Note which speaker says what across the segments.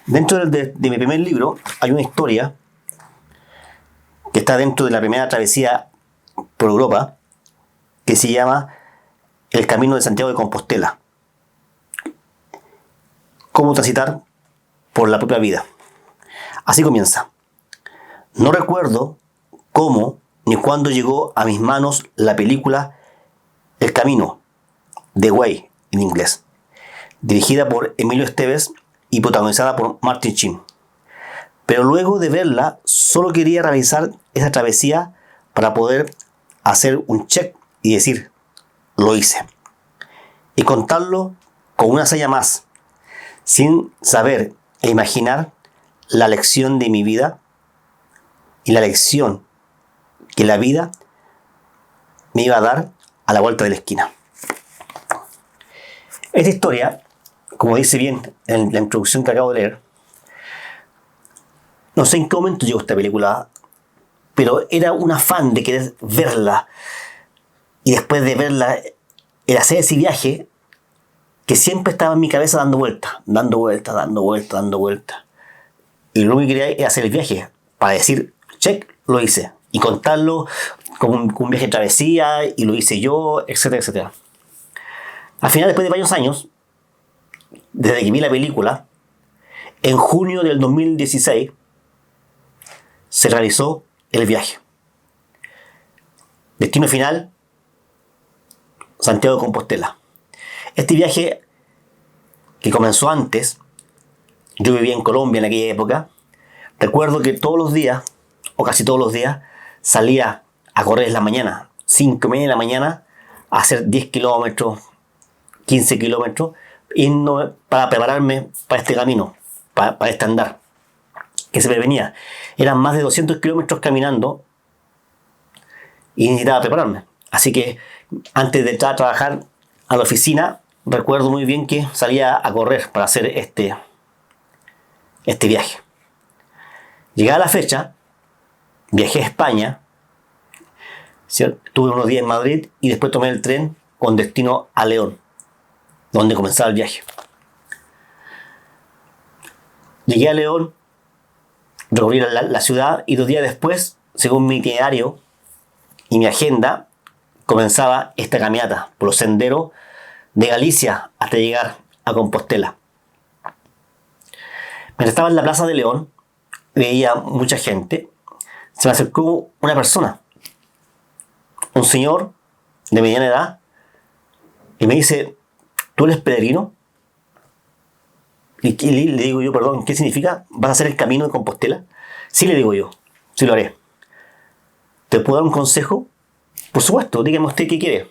Speaker 1: Dentro de mi primer libro hay una historia que está dentro de la primera travesía por Europa que se llama El Camino de Santiago de Compostela. Cómo transitar por la propia vida. Así comienza. No recuerdo cómo ni cuándo llegó a mis manos la película El Camino, The Way en inglés, dirigida por Emilio Esteves y protagonizada por Martin Sheen. Pero luego de verla, solo quería realizar esa travesía para poder hacer un check y decir, lo hice. Y contarlo con una hazaña más, sin saber e imaginar la lección de mi vida y la lección que la vida me iba a dar a la vuelta de la esquina. Esta historia, como dice bien en la introducción que acabo de leer, no sé en qué momento llegó esta película, pero era un afán de querer verla y después de verla, el hacer ese viaje que siempre estaba en mi cabeza dando vueltas. Y lo único que quería era hacer el viaje para decir, check, lo hice. Y contarlo como un viaje de travesía, y lo hice yo, etcétera, etcétera. Al final, después de varios años, desde que vi la película, en junio del 2016, se realizó el viaje. Destino final, Santiago de Compostela. Este viaje, que comenzó antes, yo vivía en Colombia en aquella época, recuerdo que todos los días, o casi todos los días, salía a correr en la mañana, 5:30 de la mañana, a hacer 10 kilómetros, 15 kilómetros, para prepararme para este camino, para este andar que se me venía. Eran más de 200 kilómetros caminando y necesitaba prepararme. Así que antes de entrar a trabajar a la oficina, recuerdo muy bien que salía a correr para hacer este viaje. Llegada la fecha, viajé a España, tuve unos días en Madrid y después tomé el tren con destino a León, donde comenzaba el viaje. Llegué a León, recorrí la ciudad y 2 días después, según mi itinerario y mi agenda, comenzaba esta caminata por los senderos de Galicia hasta llegar a Compostela. Mientras estaba en la plaza de León, veía mucha gente. Se me acercó una persona, un señor de mediana edad, y me dice, ¿tú eres peregrino? Y le digo yo, perdón, ¿qué significa? ¿Vas a hacer el camino de Compostela? Sí, le digo yo, sí lo haré. ¿Te puedo dar un consejo? Por supuesto, dígame usted qué quiere.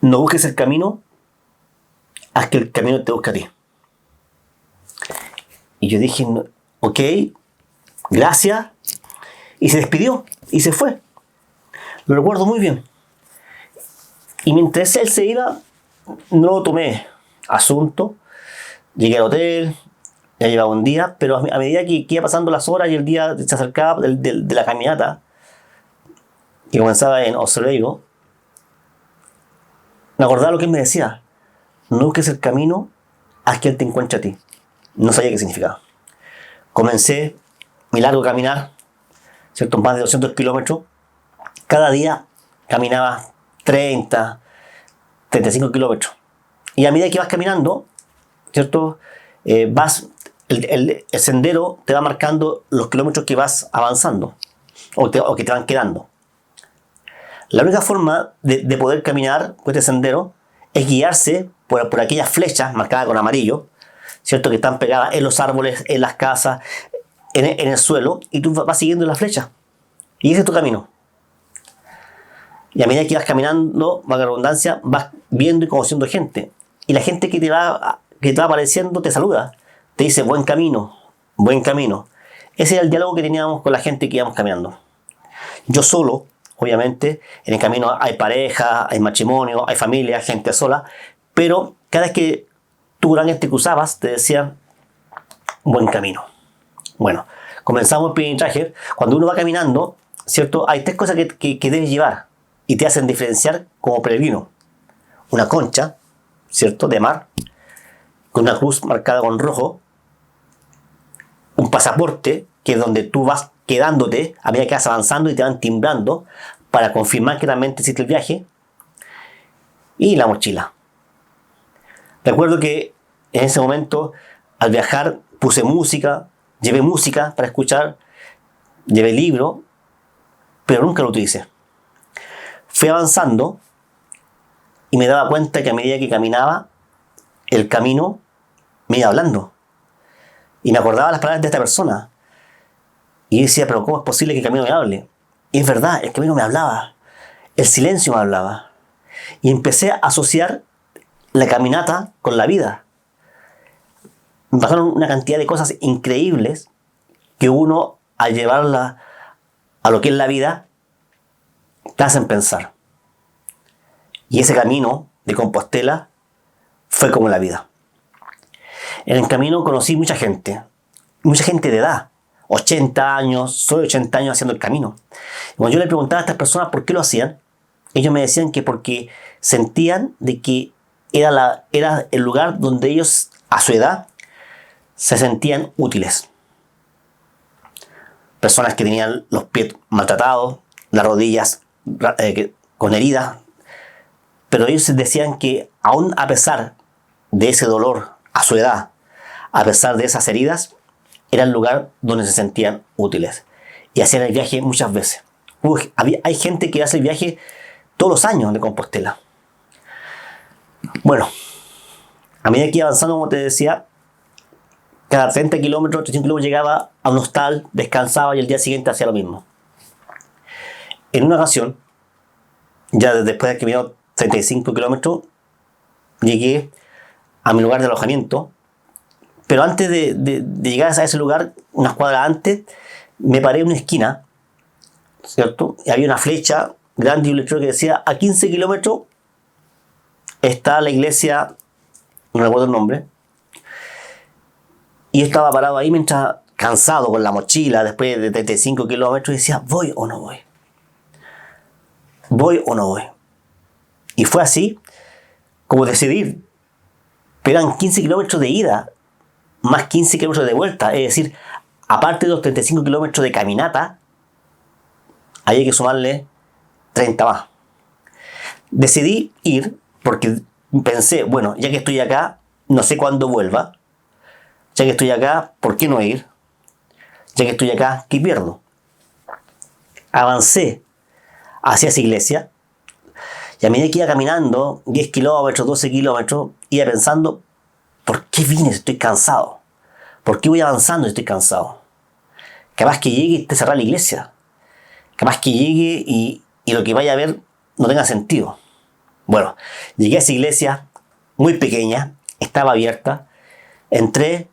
Speaker 1: No busques el camino, haz que el camino te busque a ti. Y yo dije, ok, gracias. Y se despidió y se fue. Lo recuerdo muy bien. Y mientras él se iba, no lo tomé asunto. Llegué al hotel, ya llevaba un día, pero a medida que iba pasando las horas y el día se acercaba de la caminata, que comenzaba en Oseveiro, me acordaba lo que él me decía. No busques el camino, haz que él te encuentre a ti. No sabía qué significaba. Comencé mi largo caminar, ¿cierto? Más de 200 kilómetros. Cada día caminaba 30, 35 kilómetros. Y a medida que vas caminando, ¿cierto? El sendero te va marcando los kilómetros que vas avanzando o que te van quedando. La única forma de poder caminar por este sendero es guiarse por aquellas flechas marcadas con amarillo, ¿cierto? Que están pegadas en los árboles, en las casas, en el suelo, y tú vas siguiendo las flechas. Y ese es tu camino. Y a medida que vas caminando, valga la redundancia, vas viendo y conociendo gente. Y la gente que te va apareciendo te saluda. Te dice, buen camino, buen camino. Ese era el diálogo que teníamos con la gente que íbamos caminando. Yo solo, obviamente, en el camino hay pareja, hay matrimonio, hay familia, gente sola, pero cada vez que tú te cruzabas, te decían, buen camino. Bueno, comenzamos el peregrinaje. Cuando uno va caminando, ¿cierto? Hay 3 cosas que debes llevar y te hacen diferenciar como peregrino. Una concha, ¿cierto? De mar, con una cruz marcada con rojo, un pasaporte, que es donde tú vas quedándote a medida que vas avanzando y te van timbrando para confirmar que realmente hiciste el viaje, y la mochila. Recuerdo que en ese momento, al viajar, puse música, llevé música para escuchar, llevé libro, pero nunca lo utilicé. Fui avanzando y me daba cuenta que a medida que caminaba, el camino me iba hablando. Y me acordaba las palabras de esta persona. Y decía, pero ¿cómo es posible que el camino me hable? Y es verdad, el camino me hablaba. El silencio me hablaba. Y empecé a asociar la caminata con la vida. Me pasaron una cantidad de cosas increíbles que uno, al llevarla a lo que es la vida, te hacen pensar. Y ese camino de Compostela fue como la vida. En el camino conocí mucha gente de edad, 80 años, soy 80 años haciendo el camino. Y cuando yo le preguntaba a estas personas por qué lo hacían, ellos me decían que porque sentían de que era el lugar donde ellos, a su edad, se sentían útiles. Personas que tenían los pies maltratados, las rodillas con heridas, pero ellos decían que aún a pesar de ese dolor a su edad, a pesar de esas heridas, era el lugar donde se sentían útiles. Y hacían el viaje muchas veces. Hay gente que hace el viaje todos los años de Compostela. Bueno, a medida que iba avanzando, como te decía, cada 30 kilómetros, 300 kilómetros llegaba a un hostal, descansaba y el día siguiente hacía lo mismo. En una ocasión, ya después de que caminado 35 kilómetros, llegué a mi lugar de alojamiento, pero antes de llegar a ese lugar, unas cuadras antes, me paré en una esquina, ¿cierto? Y había una flecha grande y un letrero que decía: a 15 kilómetros está la iglesia, no recuerdo el nombre. Y yo estaba parado ahí mientras, cansado con la mochila, después de 35 kilómetros, y decía: ¿voy o no voy? ¿Voy o no voy? Y fue así como decidir. Pero eran 15 kilómetros de ida, más 15 kilómetros de vuelta. Es decir, aparte de los 35 kilómetros de caminata, hay que sumarle 30 más. Decidí ir porque pensé, bueno, ya que estoy acá, no sé cuándo vuelva. Ya que estoy acá, ¿por qué no ir? Ya que estoy acá, ¿qué pierdo? Avancé hacia esa iglesia y a medida que iba caminando 10 kilómetros, 12 kilómetros, iba pensando: ¿por qué vine si estoy cansado? ¿Por qué voy avanzando si estoy cansado? Capaz que llegue y esté cerrada la iglesia. Capaz que llegue y lo que vaya a ver no tenga sentido. Bueno, llegué a esa iglesia muy pequeña, estaba abierta, entré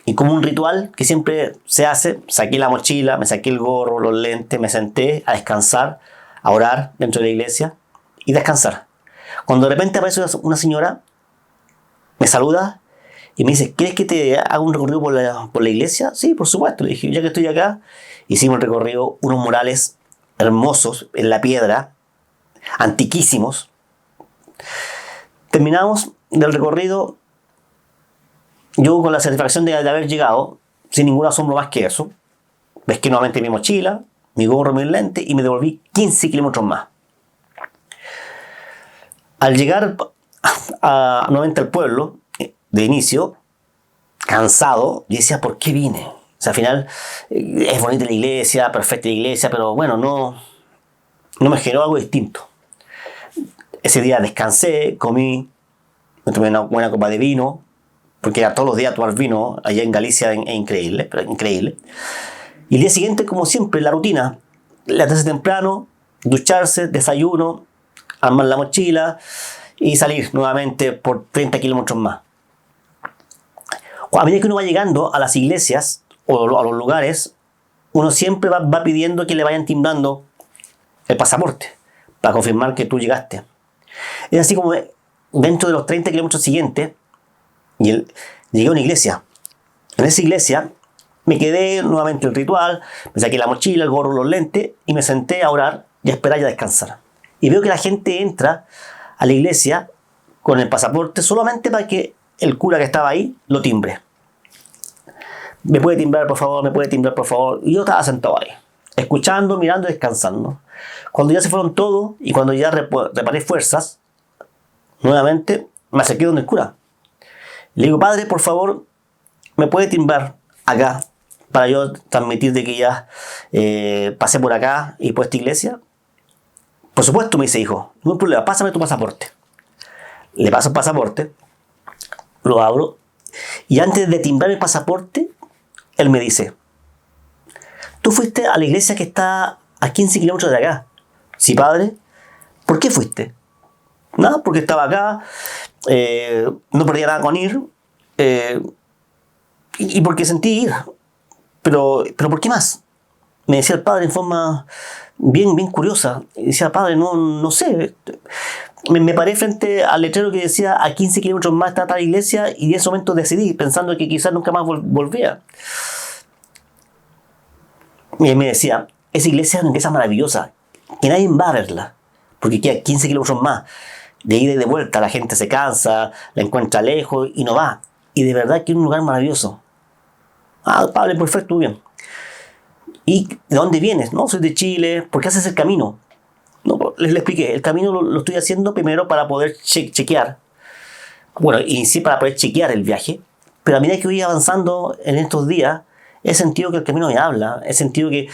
Speaker 1: y, como un ritual que siempre se hace, saqué la mochila, me saqué el gorro, los lentes, me senté a descansar, a orar dentro de la iglesia y descansar. Cuando de repente aparece una señora, me saluda y me dice: ¿quieres que te haga un recorrido por la iglesia? Sí, por supuesto. Le dije: ya que estoy acá. Hicimos el recorrido, unos murales hermosos en la piedra, antiquísimos. Terminamos del recorrido, yo con la satisfacción de haber llegado, sin ningún asombro más que eso. Pesqué nuevamente mi mochila, mi gorro, mi lente y me devolví 15 kilómetros más. Al llegar nuevamente al pueblo, de inicio, cansado, yo decía: ¿por qué vine? O sea, al final, es bonita la iglesia, perfecta la iglesia, pero bueno, no me generó algo distinto. Ese día descansé, comí, me tomé una buena copa de vino, porque a todos los días tomar vino allá en Galicia es increíble, pero increíble. Y el día siguiente, como siempre, la rutina: levantarse temprano, ducharse, desayuno, armar la mochila y salir nuevamente por 30 kilómetros más. A medida que uno va llegando a las iglesias o a los lugares, uno siempre va pidiendo que le vayan timbrando el pasaporte para confirmar que tú llegaste. Es así como dentro de los 30 kilómetros siguientes llegué a una iglesia. En esa iglesia me quedé nuevamente el ritual, me saqué la mochila, el gorro, los lentes y me senté a orar y a esperar y a descansar. Y veo que la gente entra a la iglesia con el pasaporte solamente para que el cura que estaba ahí lo timbre. ¿Me puede timbrar, por favor? ¿Me puede timbrar, por favor? Y yo estaba sentado ahí, escuchando, mirando y descansando. Cuando ya se fueron todos y cuando ya reparé fuerzas, nuevamente me acerqué donde el cura. Le digo, padre, por favor, ¿me puede timbrar acá para yo transmitir de que ya pasé por acá y por esta iglesia? Por supuesto, me dice, hijo, no hay problema, pásame tu pasaporte. Le paso el pasaporte, lo abro y antes de timbrar el pasaporte, él me dice, tú fuiste a la iglesia que está a 15 kilómetros de acá. Sí, padre. ¿Por qué fuiste? Nada, porque estaba acá, no perdía nada con ir, y porque sentí ir. Pero ¿por qué más? Me decía el padre en forma bien curiosa. Y decía, padre, no sé. Me paré frente al letrero que decía a 15 kilómetros más está la iglesia y en ese momento decidí, pensando que quizás nunca más volvía. Y él me decía, esa iglesia es una iglesia maravillosa, que nadie va a verla, porque queda 15 kilómetros más. De ida y de vuelta, la gente se cansa, la encuentra lejos y no va. Y de verdad que es un lugar maravilloso. Ah, padre, perfecto, bien. ¿Y de dónde vienes? No, soy de Chile. ¿Por qué haces el camino? No, les expliqué. El camino lo estoy haciendo primero para poder chequear. Bueno, inicié para poder chequear el viaje. Pero a medida que voy avanzando en estos días, he sentido que el camino me habla. He sentido que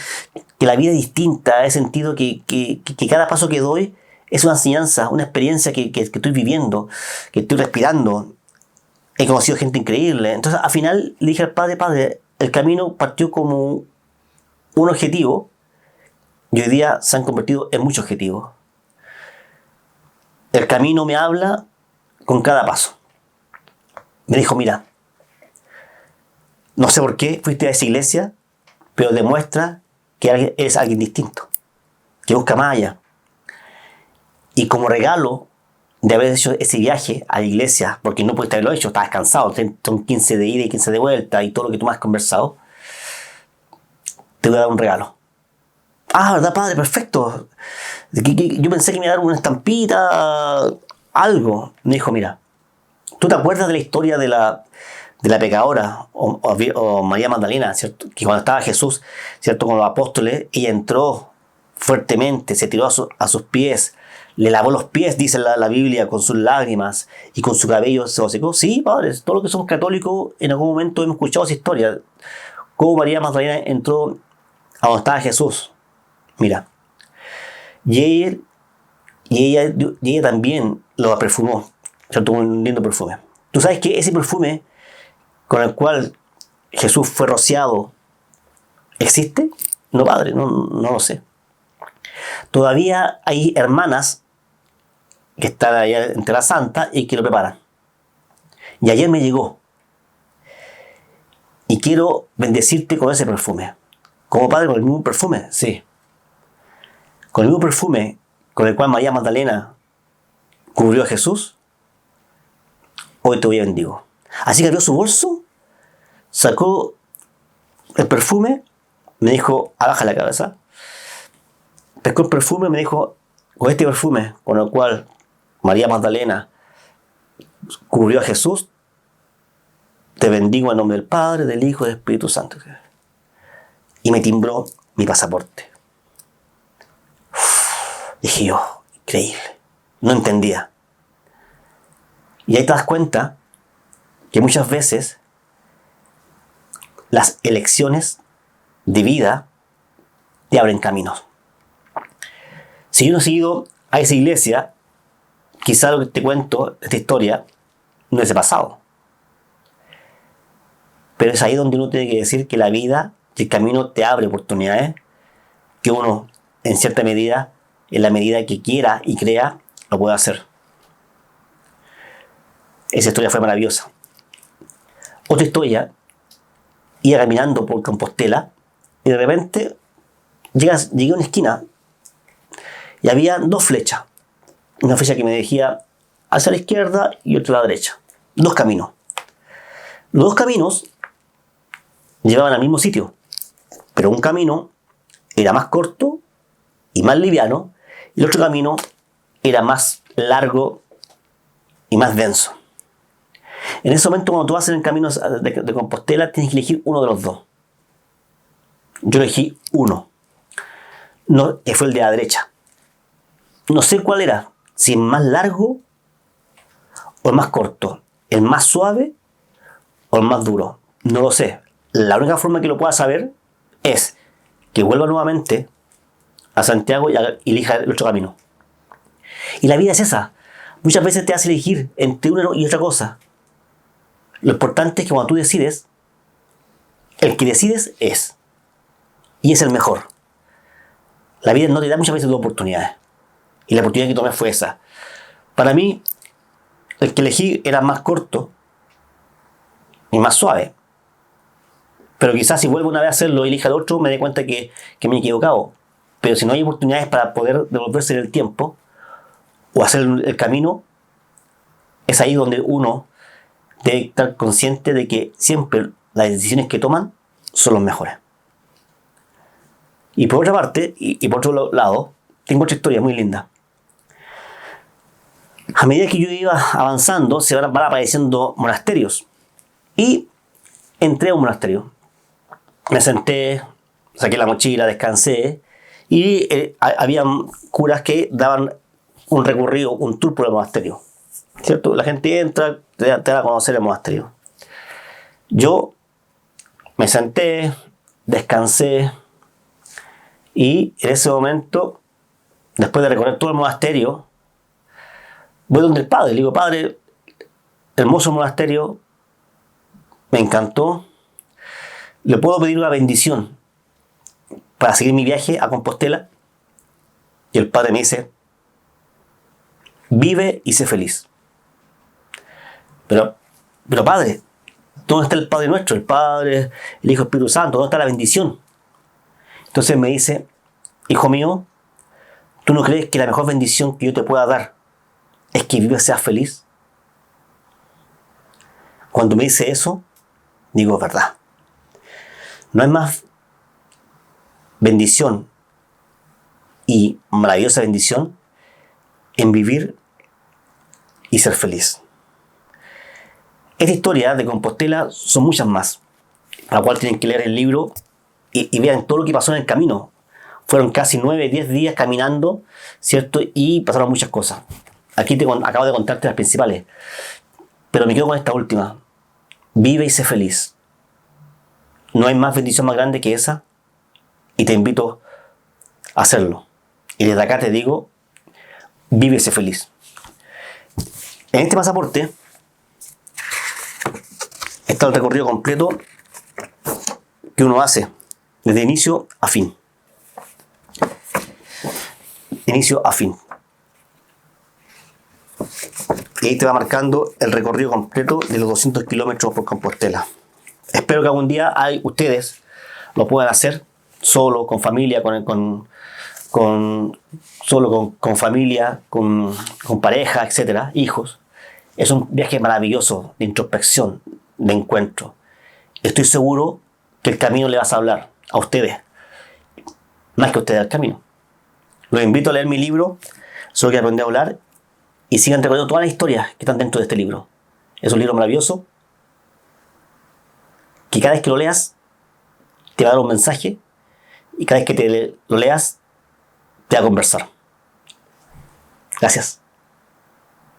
Speaker 1: la vida es distinta. He sentido que cada paso que doy es una enseñanza, una experiencia que estoy viviendo, que estoy respirando. He conocido gente increíble. Entonces, al final, le dije al padre, el camino partió como un objetivo y hoy día se han convertido en muchos objetivos. El camino me habla con cada paso. Me dijo, mira, no sé por qué fuiste a esa iglesia, pero demuestra que eres alguien distinto, que busca más allá. Y como regalo de haber hecho ese viaje a la iglesia, porque no pudiste haberlo hecho, estabas cansado, son 15 de ida y 15 de vuelta y todo lo que tú me has conversado, te voy a dar un regalo. Ah, ¿verdad, padre? Perfecto. Yo pensé que me iba a dar una estampita, algo. Me dijo, mira, ¿tú te acuerdas de la historia de la pecadora o María Magdalena, ¿cierto? Que cuando estaba Jesús, ¿cierto? Con los apóstoles, ella entró fuertemente, se tiró a sus pies, le lavó los pies, dice la Biblia, con sus lágrimas y con su cabello se lo secó. Sí, padres, todos los que somos católicos en algún momento hemos escuchado esa historia. Cómo María Magdalena entró a donde estaba Jesús. Mira. Y ella también lo perfumó. ¿Cierto? Un lindo perfume. ¿Tú sabes que ese perfume con el cual Jesús fue rociado existe? No, padre, no lo sé. Todavía hay hermanas que están allá entre las santas y que lo preparan. Y ayer me llegó. Y quiero bendecirte con ese perfume. ¿Como padre con el mismo perfume? Sí. Con el mismo perfume con el cual María Magdalena cubrió a Jesús, hoy te voy a bendigo. Así que abrió su bolso, sacó el perfume, me dijo, abaja la cabeza. Pescó el perfume y me dijo, con este perfume con el cual María Magdalena cubrió a Jesús, te bendigo en nombre del Padre, del Hijo y del Espíritu Santo. Y me timbró mi pasaporte. Dije yo, increíble. No entendía. Y ahí te das cuenta que muchas veces las elecciones de vida te abren caminos. Si yo no he seguido a esa iglesia, quizá lo que te cuento, esta historia, no hubiese pasado. Pero es ahí donde uno tiene que decir que la vida y el camino te abre oportunidades que uno, en cierta medida, en la medida que quiera y crea, lo puede hacer. Esa historia fue maravillosa. Otra historia, iba caminando por Compostela y de repente llegué a una esquina y había dos flechas. Una flecha que me decía hacia la izquierda y otra a la derecha. Dos caminos. Los dos caminos llevaban al mismo sitio, pero un camino era más corto y más liviano y el otro camino era más largo y más denso. En ese momento, cuando tú vas en el camino de Compostela, tienes que elegir uno de los dos. Yo elegí uno, no, que fue el de la derecha. No sé cuál era, si es más largo o el más corto, el más suave o el más duro. No lo sé. La única forma que lo pueda saber es que vuelva nuevamente a Santiago y elija el otro camino. Y la vida es esa. Muchas veces te hace elegir entre una y otra cosa. Lo importante es que cuando tú decides, el que decides es. Y es el mejor. La vida no te da muchas veces dos oportunidades. Y la oportunidad que tomé fue esa. Para mí, el que elegí era más corto y más suave. Pero quizás si vuelvo una vez a hacerlo y elija el otro, me dé cuenta que me he equivocado. Pero si no hay oportunidades para poder devolverse en el tiempo o hacer el camino, es ahí donde uno debe estar consciente de que siempre las decisiones que toman son las mejores. Y por otra parte, y por otro lado, tengo otra historia muy linda. A medida que yo iba avanzando, se van apareciendo monasterios. Y entré a un monasterio. Me senté, saqué la mochila, descansé. Y había curas que daban un recorrido, un tour por el monasterio. ¿Cierto? La gente entra, te da a conocer el monasterio. Yo me senté, descansé. Y en ese momento, después de recorrer todo el monasterio, voy donde el padre. Le digo, padre, hermoso monasterio, me encantó. ¿Le puedo pedir una bendición para seguir mi viaje a Compostela? Y el padre me dice, vive y sé feliz. Pero padre, ¿dónde está el Padre Nuestro? El Padre, el Hijo, el Espíritu Santo, ¿dónde está la bendición? Entonces me dice, hijo mío, ¿tú no crees que la mejor bendición que yo te pueda dar es que vivas y seas feliz? Cuando me dice eso, digo, verdad. No hay más bendición y maravillosa bendición en vivir y ser feliz. Esta historia de Compostela son muchas más, a la cual tienen que leer el libro y vean todo lo que pasó en el camino. Fueron casi 9, 10 días caminando, ¿cierto? Y pasaron muchas cosas. Aquí acabo de contarte las principales, pero me quedo con esta última. Vive y sé feliz. No hay más bendición más grande que esa y te invito a hacerlo. Y desde acá te digo, vive y sé feliz. En este pasaporte está el recorrido completo que uno hace desde inicio a fin. Inicio a fin. Y ahí te va marcando el recorrido completo de los 200 kilómetros por Compostela. Espero que algún día ustedes lo puedan hacer solo, con familia, con familia, con pareja, etcétera, hijos. Es un viaje maravilloso de introspección, de encuentro. Estoy seguro que el camino le vas a hablar a ustedes, más que ustedes al camino. Los invito a leer mi libro, Solo que aprendí a hablar, y sigan recorriendo todas las historias que están dentro de este libro. Es un libro maravilloso, que cada vez que lo leas, te va a dar un mensaje, y cada vez que lo leas, te va a conversar. Gracias.